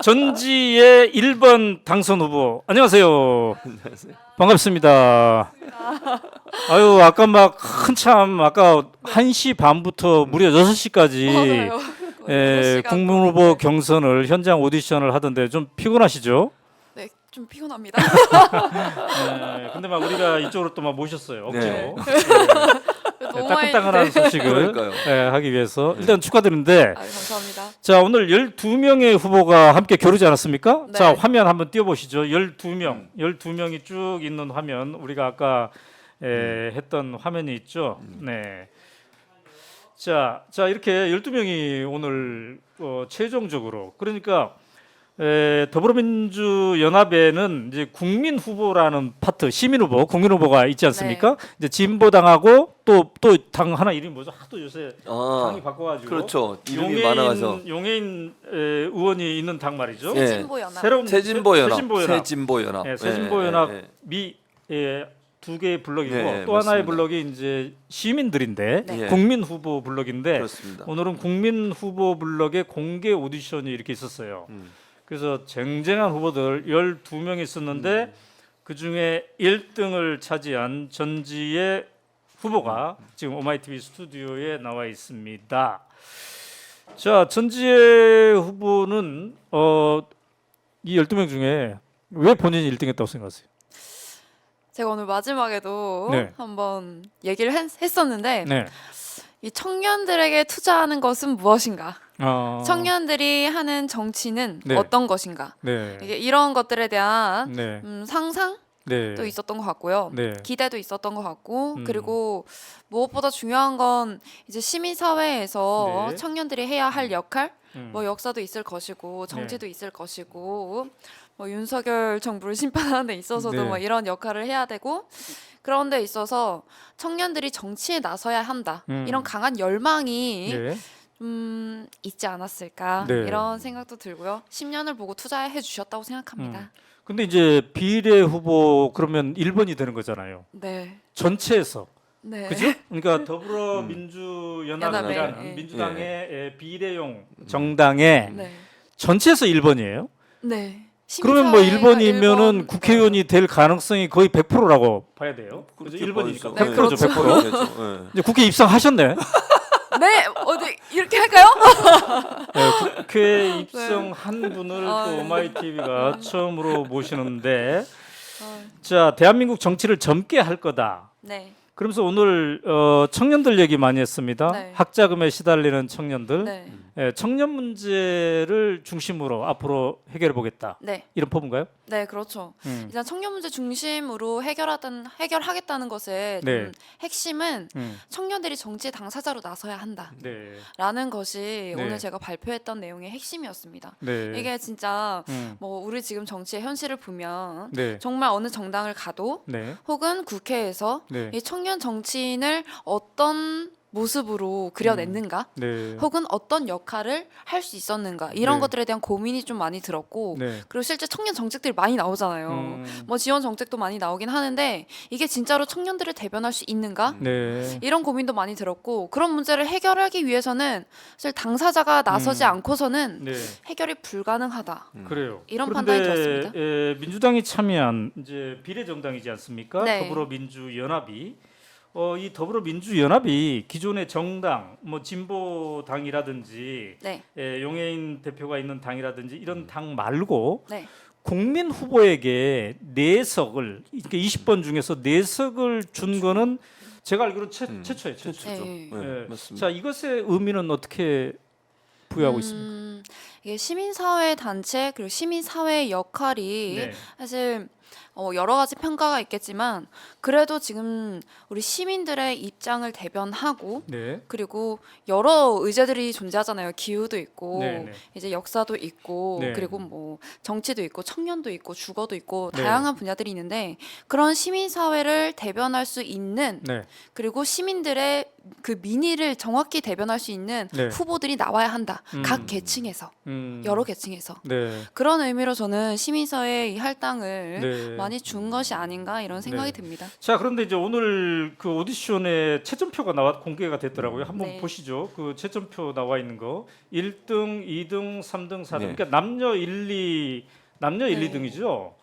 전지의 1번 당선 후보 안녕하세요. 안녕하세요. 반갑습니다. 아유 아까 막 한참 아까 1시 반부터 무려 6시까지 맞아요. 국민 후보 경선을 현장 오디션을 하던데 좀 피곤하시죠? 네, 좀 피곤합니다. 근데 막 우리가 이쪽으로 또 막 모셨어요. 억지로. 네. 너무 따끈따끈한 소식을 그러니까요. 하기 위해서 일단 축하드리는데 아, 감사합니다. 자 오늘 12명의 후보가 함께 겨루지 않았습니까? 네. 자 화면 한번 띄워보시죠. 12명이 쭉 있는 화면 우리가 아까 했던 화면이 있죠. 네. 자 이렇게 12명이 오늘 최종적으로 그러니까 더불어민주연합에는 이제 국민 후보라는 파트, 시민 후보, 국민 후보가 있지 않습니까? 네. 이제 진보당하고 또 당 하나 이름이 뭐죠? 하도 요새 당이 바꿔가지고 그렇죠. 이름이 많아가서. 용해인 의원이 있는 당 말이죠. 예. 새진보연합. 새로운 새진보연합. 새진보연합. 새진보연합. 네, 새진보연합이 두 개의 블럭이고 네, 또 하나의 맞습니다. 블럭이 이제 시민들인데 네. 국민 후보 블럭인데 그렇습니다. 오늘은 국민 후보 블럭의 공개 오디션이 이렇게 있었어요. 그래서 쟁쟁한 후보들 12명이 있었는데 그중에 1등을 차지한 전지의 후보가 지금 오마이TV 스튜디오에 나와 있습니다. 자, 전지의 후보는 이 12명 중에 왜 본인이 1등했다고 생각하세요? 제가 오늘 마지막에도 네. 한번 얘기를 했었는데 네. 이 청년들에게 투자하는 것은 무엇인가? 어, 청년들이 하는 정치는 네. 어떤 것인가? 네. 이게 이런 것들에 대한 네. 상상도 네. 있었던 것 같고요. 네. 기대도 있었던 것 같고 음. 그리고 무엇보다 중요한 건 이제 시민사회에서 네. 청년들이 해야 할 역할 뭐 네. 역사도 있을 것이고 정치도 있을 것이고 뭐 윤석열 정부를 심판하는 데 있어서도 네. 뭐 이런 역할을 해야 되고 그런 데 있어서 청년들이 정치에 나서야 한다 이런 강한 열망이 네. 있지 않았을까 네. 이런 생각도 들고요. 10년을 보고 투자해 주셨다고 생각합니다. 근데 이제 비례 후보 그러면 1번이 되는 거잖아요. 네. 전체에서. 네. 그죠? 그러니까 더불어민주연합이라는 연합에, 예. 민주당의 비례용 정당의 네. 전체에서 1번이에요. 네. 그러면 뭐 시민사회가 1번이면은 일본, 국회의원이 될 가능성이 거의 100%라고 봐야 돼요. 그죠? 1번이니까 네, 100%죠, 그렇죠. 100%. 이제 국회 입성하셨네. 네, 어디 이렇게 할까요? 네, 국회 입성한 분을 아, 또 네. 오마이TV가 처음으로 모시는데 어, 자, 대한민국 정치를 젊게 할 거다. 네, 그러면서 오늘 청년들 얘기 많이 했습니다. 네. 학자금에 시달리는 청년들, 네, 청년 문제를 중심으로 앞으로 해결해 보겠다. 네, 이런 포부인가요? 네, 그렇죠. 음. 일단 청년 문제 중심으로 해결하겠다는 것의 네. 핵심은 음. 청년들이 정치의 당사자로 나서야 한다라는 네. 것이 네. 오늘 제가 발표했던 내용의 핵심이었습니다. 네. 이게 진짜 음. 뭐 우리 지금 정치의 현실을 보면 네. 정말 어느 정당을 가도 네. 혹은 국회에서 네. 이 청년 정치인을 어떤 모습으로 그려냈는가 네. 혹은 어떤 역할을 할 수 있었는가 이런 네. 것들에 대한 고민이 좀 많이 들었고 네. 그리고 실제 청년 정책들이 많이 나오잖아요. 뭐 지원 정책도 많이 나오긴 하는데 이게 진짜로 청년들을 대변할 수 있는가? 네. 이런 고민도 많이 들었고 그런 문제를 해결하기 위해서는 사실 당사자가 나서지 않고서는 네. 해결이 불가능하다. 그래요. 이런 그런데, 판단이 들었습니다. 민주당이 참여한 이제 비례정당이지 않습니까? 네. 더불어민주연합이 이 더불어민주연합이 기존의 정당, 뭐 진보당이라든지 네, 용해인 대표가 있는 당이라든지 이런 당 말고 네, 국민 후보에게 4석을 그러니까 20번 중에서 4석을 준 거는 제가 알기로 최초예요. 최초. 최초죠. 네. 네, 예. 맞습니다. 자, 이것의 의미는 어떻게 부여하고 있습니까? 이게 시민사회 단체 그리고 시민사회의 역할이 네. 사실 여러 가지 평가가 있겠지만 그래도 지금 우리 시민들의 입장을 대변하고 네. 그리고 여러 의제들이 존재하잖아요. 기후도 있고 네, 네. 이제 역사도 있고 네. 그리고 뭐 정치도 있고 청년도 있고 주거도 있고 네. 다양한 분야들이 있는데 그런 시민사회를 대변할 수 있는 네. 그리고 시민들의 그 민의를 정확히 대변할 수 있는 네. 후보들이 나와야 한다. 음. 각 계층에서 음. 여러 계층에서 네. 그런 의미로 저는 시민사회의 이 할당을 네. 네. 많이 준 것이 아닌가 이런 생각이 네. 듭니다. 자, 그런데 이제 오늘 그 오디션에 채점표가 공개가 됐더라고요. 한번 네. 보시죠. 그 채점표 나와 있는 거. 1등, 2등, 3등, 4등. 네. 그러니까 남녀 1, 네. 2등이죠.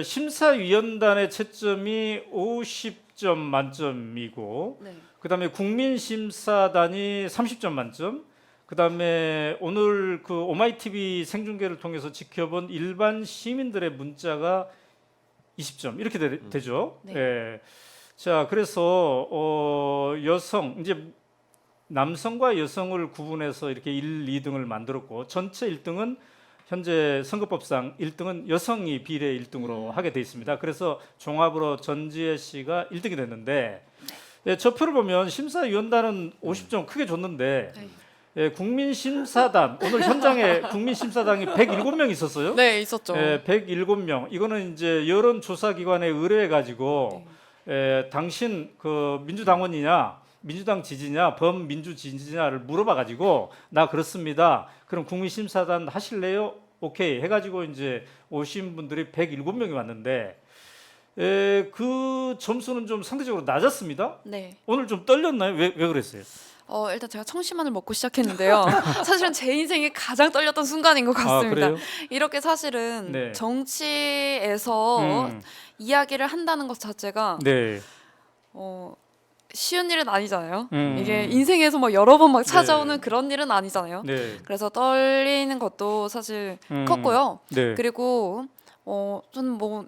심사위원단의 채점이 50점 만점이고 네. 그다음에 국민심사단이 30점 만점. 그다음에 오늘 그 오마이TV 생중계를 통해서 지켜본 일반 시민들의 문자가 20점 이렇게 되죠. 네. 예. 자, 그래서 여성 이제 남성과 여성을 구분해서 이렇게 1, 2등을 만들었고 전체 1등은 현재 선거법상 1등은 여성이 비례 1등으로 하게 돼 있습니다. 그래서 종합으로 전지혜 씨가 1등이 됐는데 예, 저 표를 보면 심사위원단은 50점 크게 줬는데 네. 예, 국민심사단 오늘 현장에 국민심사단이 107명 있었어요. 네, 있었죠. 예, 107명. 이거는 이제 여론조사기관에 의뢰해 가지고 당신 그 민주당원이냐, 민주당 지지냐, 범민주 지지냐를 물어봐 가지고 나 그렇습니다. 그럼 국민심사단 하실래요? 오케이 해가지고 이제 오신 분들이 107명이 왔는데 그 점수는 좀 상대적으로 낮았습니다. 네. 오늘 좀 떨렸나요? 왜 그랬어요? 일단 제가 청심환을 먹고 시작했는데요. 사실은 제 인생에 가장 떨렸던 순간인 것 같습니다. 그래요? 이렇게 사실은 네. 정치에서 이야기를 한다는 것 자체가 네. 쉬운 일은 아니잖아요. 음. 이게 인생에서 막 여러 번 막 네. 찾아오는 그런 일은 아니잖아요. 네. 그래서 떨리는 것도 사실 컸고요. 네. 그리고 저는 뭐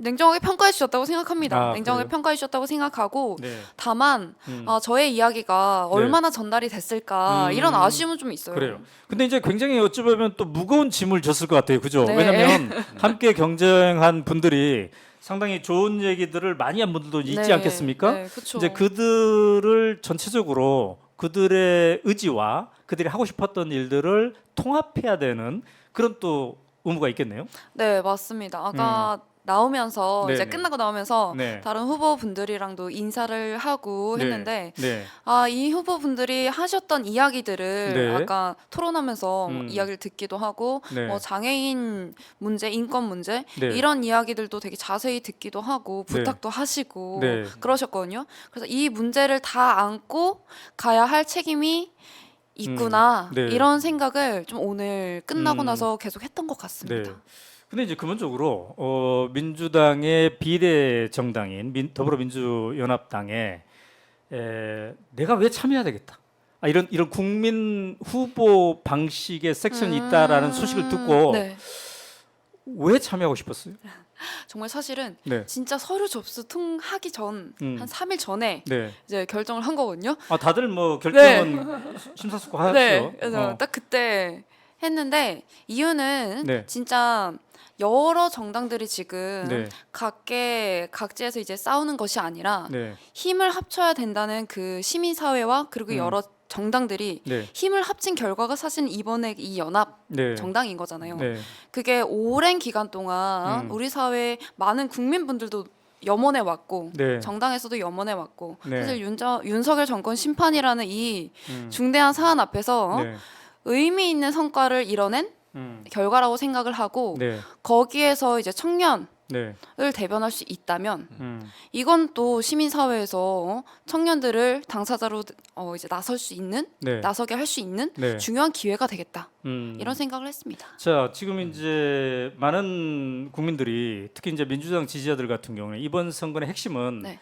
냉정하게 평가해 주셨다고 생각합니다. 냉정하게 그래요? 평가해 주셨다고 생각하고 네. 다만 저의 이야기가 얼마나 전달이 됐을까 이런 아쉬움은 좀 있어요. 그래요. 근데 이제 굉장히 어찌 보면 또 무거운 짐을 졌을 것 같아요. 그죠? 네. 왜냐하면 함께 경쟁한 분들이 상당히 좋은 얘기들을 많이 한 분들도 있지 네. 않겠습니까? 네, 그쵸. 이제 그들을 전체적으로 그들의 의지와 그들이 하고 싶었던 일들을 통합해야 되는 그런 또 의무가 있겠네요. 네, 맞습니다. 아까 나오면서 이제 네네. 끝나고 나오면서 네. 다른 후보분들이랑도 인사를 하고 네. 했는데 네. 이 후보분들이 하셨던 이야기들을 네. 아까 토론하면서 이야기를 듣기도 하고 네. 뭐 장애인 문제, 인권 문제 네. 이런 이야기들도 되게 자세히 듣기도 하고 네. 부탁도 하시고 네. 그러셨거든요. 그래서 이 문제를 다 안고 가야 할 책임이 있구나 네. 이런 생각을 좀 오늘 끝나고 나서 계속 했던 것 같습니다. 네. 근데 이제 근본적으로 민주당의 비례 정당인 더불어민주연합당에 내가 왜 참여해야 되겠다. 이런 국민 후보 방식의 섹션이 있다라는 소식을 듣고 네. 왜 참여하고 싶었어요? 정말 사실은 네. 진짜 서류 접수 하기 전 한 3일 전에 네. 이제 결정을 한 거거든요. 다들 뭐 결정은 심사숙고하셨죠. 네, 그래서 딱 그때 했는데 이유는 네. 진짜 여러 정당들이 지금 네. 각지에서 이제 싸우는 것이 아니라 네. 힘을 합쳐야 된다는 그 시민 사회와 그리고 여러 정당들이 네. 힘을 합친 결과가 사실 이번에 이 연합 네. 정당인 거잖아요. 네. 그게 오랜 기간 동안 우리 사회 많은 국민분들도 염원해 왔고 네. 정당에서도 염원해 왔고 네. 사실 윤석열 정권 심판이라는 이 음. 중대한 사안 앞에서 네. 의미 있는 성과를 이뤄낸 결과라고 생각을 하고 네. 거기에서 이제 청년을 네. 대변할 수 있다면 이건 또 시민 사회에서 청년들을 당사자로 이제 나설 수 있는 네. 나서게 할 수 있는 네. 중요한 기회가 되겠다 이런 음. 생각을 했습니다. 자, 지금 이제 많은 국민들이 특히 이제 민주당 지지자들 같은 경우에 이번 선거의 핵심은 네.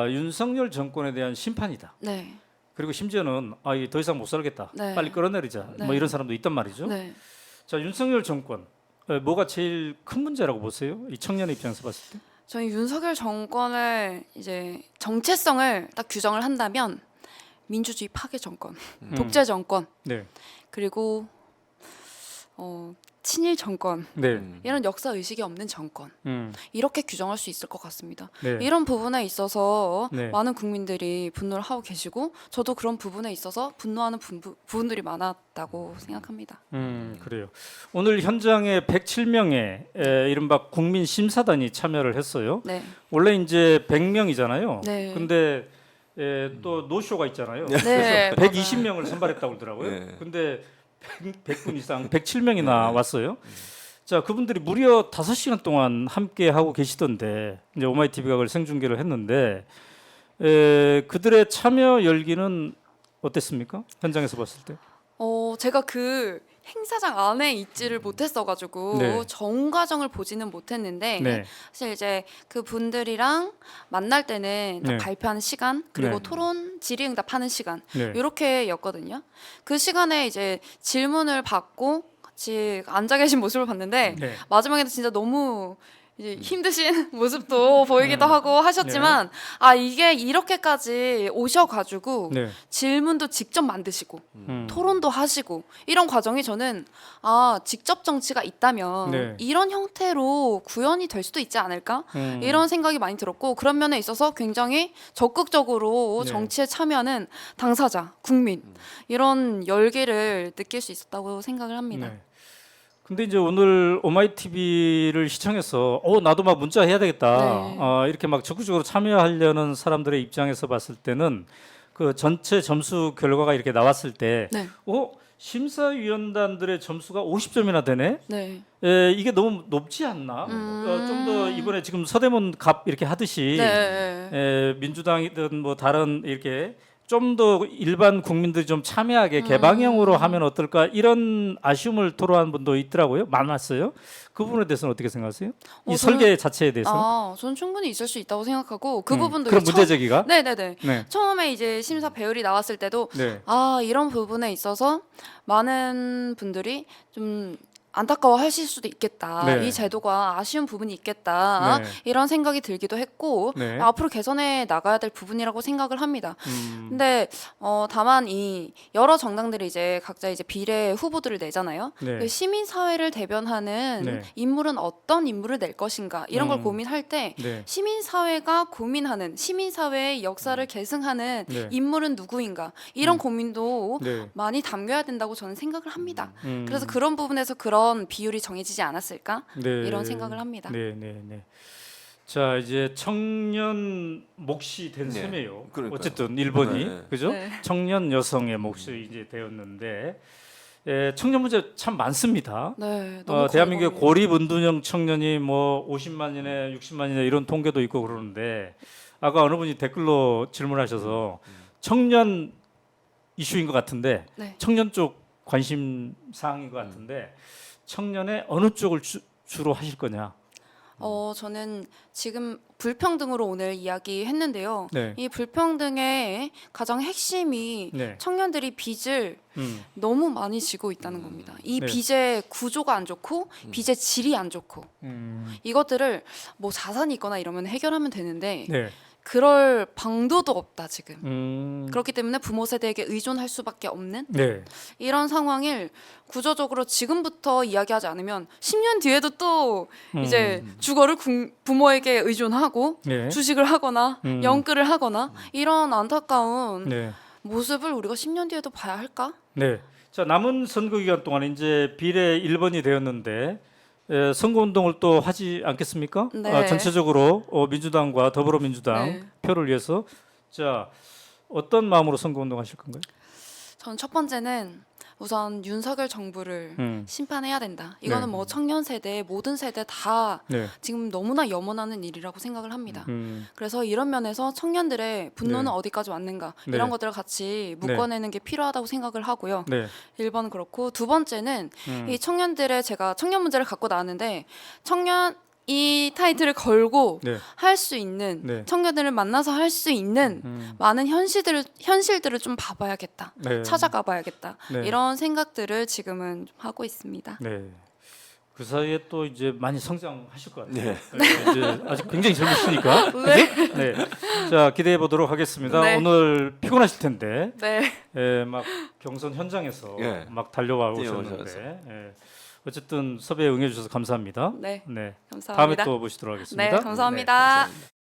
윤석열 정권에 대한 심판이다. 네, 그리고 심지어는 이게 더 이상 못 살겠다. 네. 빨리 끌어내리자. 네. 뭐 이런 사람도 있단 말이죠. 네. 자, 윤석열 정권 뭐가 제일 큰 문제라고 보세요? 이 청년의 입장에서 봤을 때? 저희 윤석열 정권을 이제 정체성을 딱 규정을 한다면 민주주의 파괴 정권, 독재 정권, 네. 그리고 친일 정권 네. 이런 역사 의식이 없는 정권 이렇게 규정할 수 있을 것 같습니다. 네. 이런 부분에 있어서 네. 많은 국민들이 분노를 하고 계시고 저도 그런 부분에 있어서 분노하는 부분들이 많았다고 생각합니다. 그래요. 오늘 현장에 107명의 이른바 국민 심사단이 참여를 했어요. 네, 원래 이제 100명이잖아요. 네. 근데 또 노쇼가 있잖아요. 네, 그래서 120명을 선발했다고 그러더라고요. 네. 근데 100분 이상 107명이나 왔어요. 자, 그분들이 무려 5시간 동안 함께 하고 계시던데 이제 오마이TV가 그걸 생중계를 했는데 그들의 참여 열기는 어땠습니까? 현장에서 봤을 때. 제가 그 행사장 안에 있지를 못했어가지고 네. 전 과정을 보지는 못했는데 네. 사실 이제 그 분들이랑 만날 때는 딱 네. 발표하는 시간 그리고 네. 토론 질의응답하는 시간 네. 이렇게였거든요. 그 시간에 이제 질문을 받고 같이 앉아 계신 모습을 봤는데 네. 마지막에는 진짜 너무 이제 힘드신 모습도 보이기도 하고 하셨지만 이게 이렇게까지 오셔가지고 네. 질문도 직접 만드시고 음. 토론도 하시고 이런 과정이 저는 직접 정치가 있다면 네. 이런 형태로 구현이 될 수도 있지 않을까 이런 생각이 많이 들었고 그런 면에 있어서 굉장히 적극적으로 네. 정치에 참여하는 당사자, 국민 이런 열기를 느낄 수 있었다고 생각을 합니다. 네. 근데 이제 오늘 오마이TV를 시청해서 나도 막 문자 해야 되겠다. 네. 이렇게 막 적극적으로 참여하려는 사람들의 입장에서 봤을 때는 그 전체 점수 결과가 이렇게 나왔을 때 네. 심사위원단들의 점수가 50점이나 되네. 네. 이게 너무 높지 않나? 좀 더 이번에 지금 서대문 갑 이렇게 하듯이 네. 민주당이든 뭐 다른 이렇게 좀 더 일반 국민들이 좀 참여하게 개방형으로 하면 어떨까 이런 아쉬움을 토로한 분도 있더라고요. 많았어요. 그 부분에 대해서는 어떻게 생각하세요? 이 저는- 설계 자체에 대해서. 저는 충분히 있을 수 있다고 생각하고 그 부분도 그런 이제 문제 제기가. 네네네. 네. 처음에 이제 심사 배열이 나왔을 때도 네. 이런 부분에 있어서 많은 분들이 좀 안타까워하실 수도 있겠다. 네. 이 제도가 아쉬운 부분이 있겠다. 네. 이런 생각이 들기도 했고 네. 앞으로 개선해 나가야 될 부분이라고 생각을 합니다. 음. 근데 다만 이 여러 정당들이 이제 각자 이제 비례 후보들을 내잖아요. 네. 그 시민 사회를 대변하는 네. 인물은 어떤 인물을 낼 것인가 이런 걸 고민할 때 네. 시민 사회가 고민하는 시민 사회의 역사를 계승하는 네. 인물은 누구인가 이런 고민도 네. 많이 담겨야 된다고 저는 생각을 합니다. 음. 그래서 그런 부분에서 그런 비율이 정해지지 않았을까 네. 이런 생각을 합니다. 네, 네, 네. 자, 이제 청년 몫이 된 네. 셈이에요. 그러니까요. 어쨌든 일본이 네. 그죠? 네. 청년 여성의 몫이 이제 되었는데 청년 문제 참 많습니다. 네, 너무 대한민국의 걸거든요. 고립 은둔형 청년이 뭐 50만이네, 60만이네 이런 통계도 있고 그러는데 아까 어느 분이 댓글로 질문하셔서 청년 이슈인 것 같은데 네. 청년 쪽 관심 사항인 것 같은데 청년의 어느 쪽을 주로 하실 거냐? 저는 지금 불평등으로 오늘 이야기했는데요. 네. 이 불평등의 가장 핵심이 네. 청년들이 빚을 너무 많이 지고 있다는 겁니다. 이 네. 빚의 구조가 안 좋고 빚의 질이 안 좋고 이것들을 뭐 자산이 있거나 이러면 해결하면 되는데 네. 그럴 방도도 없다 지금. 그렇기 때문에 부모 세대에게 의존할 수밖에 없는 네. 이런 상황을 구조적으로 지금부터 이야기하지 않으면 10년 뒤에도 또 이제 주거를 부모에게 의존하고 네. 주식을 하거나 연끌을 하거나 이런 안타까운 네. 모습을 우리가 10년 뒤에도 봐야 할까? 네. 자, 남은 선거 기간 동안 이제 비례 1번이 되었는데 선거 운동을 또 하지 않겠습니까? 네. 전체적으로 민주당과 더불어민주당 네. 표를 위해서 자, 어떤 마음으로 선거 운동 하실 건가요? 저는 첫 번째는 우선 윤석열 정부를 심판해야 된다. 이거는 네. 뭐 청년 세대, 모든 세대 다 네. 지금 너무나 염원하는 일이라고 생각을 합니다. 음. 그래서 이런 면에서 청년들의 분노는 네. 어디까지 왔는가 네. 이런 것들을 같이 묶어내는 게 필요하다고 생각을 하고요. 네. 1번 그렇고 두 번째는 이 청년들의 제가 청년 문제를 갖고 나왔는데 청년 이 타이틀을 걸고 네. 할 수 있는 네. 청년들을 만나서 할 수 있는 많은 현실들을 좀 봐봐야겠다. 네. 찾아가 봐야겠다. 네. 이런 생각들을 지금은 좀 하고 있습니다. 네. 그 사이에 또 이제 많이 성장하실 것 같아요. 네. 이제 아직 굉장히 젊으시니까. 네. 그죠? 네. 자, 기대해 보도록 하겠습니다. 네. 오늘 피곤하실 텐데 네. 막 경선 현장에서 예. 막 달려와 뛰어오셔서. 오셨는데 어쨌든 섭외에 응해 주셔서 감사합니다. 네. 네. 감사합니다. 다음에 또 모시도록 하겠습니다. 네, 감사합니다. 네, 감사합니다.